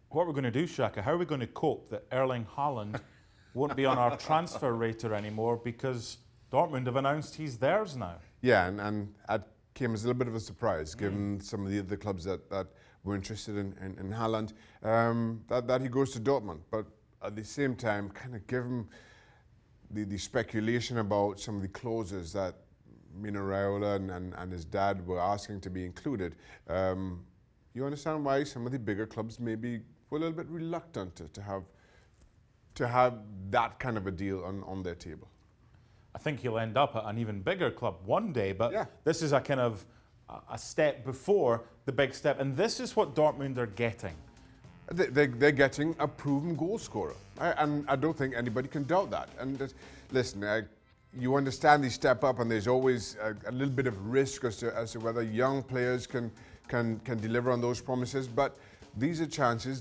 what we're going to do, Shaka, how are we going to cope that Erling Haaland won't be on our transfer radar anymore because Dortmund have announced he's theirs now? Yeah, and that came as a little bit of a surprise, given some of the other clubs that were interested in Haaland, that he goes to Dortmund. But at the same time, kind of given the speculation about some of the clauses that Mino Raiola and his dad were asking to be included, you understand why some of the bigger clubs maybe were a little bit reluctant to have that kind of a deal on their table. I think he'll end up at an even bigger club one day, but this is a kind of a step before the big step, and this is what Dortmund are getting. They're getting a proven goal scorer, and I don't think anybody can doubt that. And listen, you understand the step up, and there's always a little bit of risk as to whether young players can deliver on those promises. But those are chances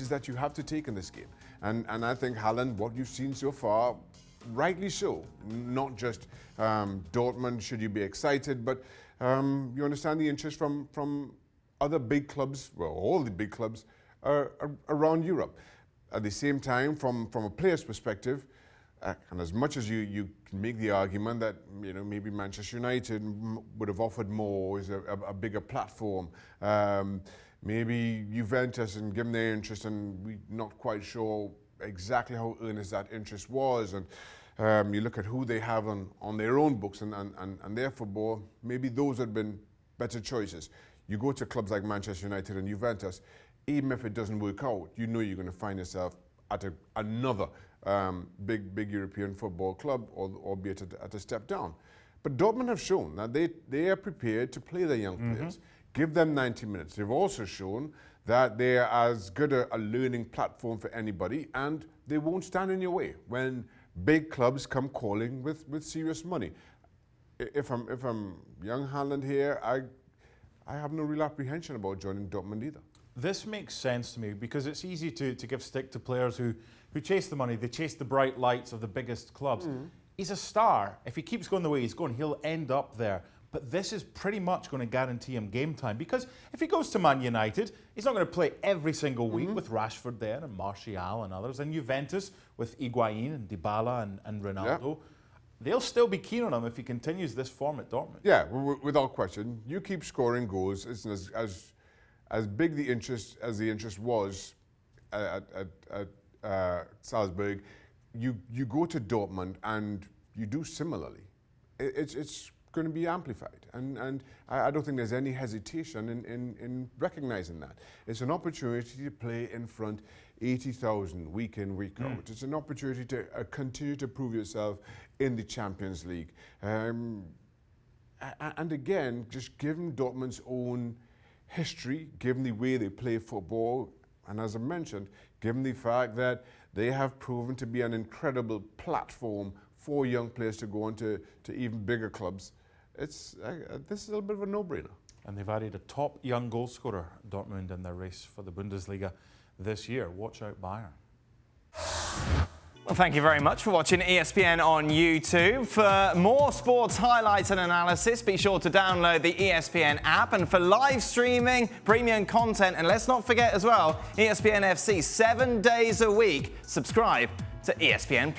that you have to take in this game. And I think Haaland, what you've seen so far, rightly so. Not just Dortmund, should you be excited, but you understand the interest from other big clubs, well, all the big clubs around Europe. At the same time, from a player's perspective, and as much as you can make the argument that maybe Manchester United would have offered more, is a bigger platform, maybe Juventus, and given their interest, and we're not quite sure exactly how earnest that interest was, and you look at who they have on their own books and their football, maybe those had been better choices. You go to clubs like Manchester United and Juventus, even if it doesn't work out, you're going to find yourself at another big European football club, albeit at a step down. But Dortmund have shown that they are prepared to play their young players, give them 90 minutes. They've also shown that they are as good a learning platform for anybody, and they won't stand in your way when big clubs come calling with serious money. If I'm young Haaland here, I have no real apprehension about joining Dortmund either. This makes sense to me because it's easy to give stick to players who chase the money, they chase the bright lights of the biggest clubs. He's a star. If he keeps going the way he's going, he'll end up there. But this is pretty much going to guarantee him game time, because if he goes to Man United, he's not going to play every single week with Rashford there and Martial and others, and Juventus with Higuain and Dybala and Ronaldo. Yeah. They'll still be keen on him if he continues this form at Dortmund. Yeah, without question. You keep scoring goals. It's as big the interest as the interest was at Salzburg. You go to Dortmund and you do similarly. It's going to be amplified, and I don't think there's any hesitation in recognizing that. It's an opportunity to play in front 80,000 week in, week out. It's an opportunity to continue to prove yourself in the Champions League. And again, just given Dortmund's own history, given the way they play football, and as I mentioned, given the fact that they have proven to be an incredible platform for young players to go on to even bigger clubs, this is a little bit of a no-brainer. And they've added a top young goal scorer, Dortmund, in their race for the Bundesliga this year. Watch out, Bayern. Well, thank you very much for watching ESPN on YouTube. For more sports highlights and analysis, be sure to download the ESPN app. And for live streaming, premium content, and let's not forget as well, ESPNFC 7 days a week. Subscribe to ESPN+.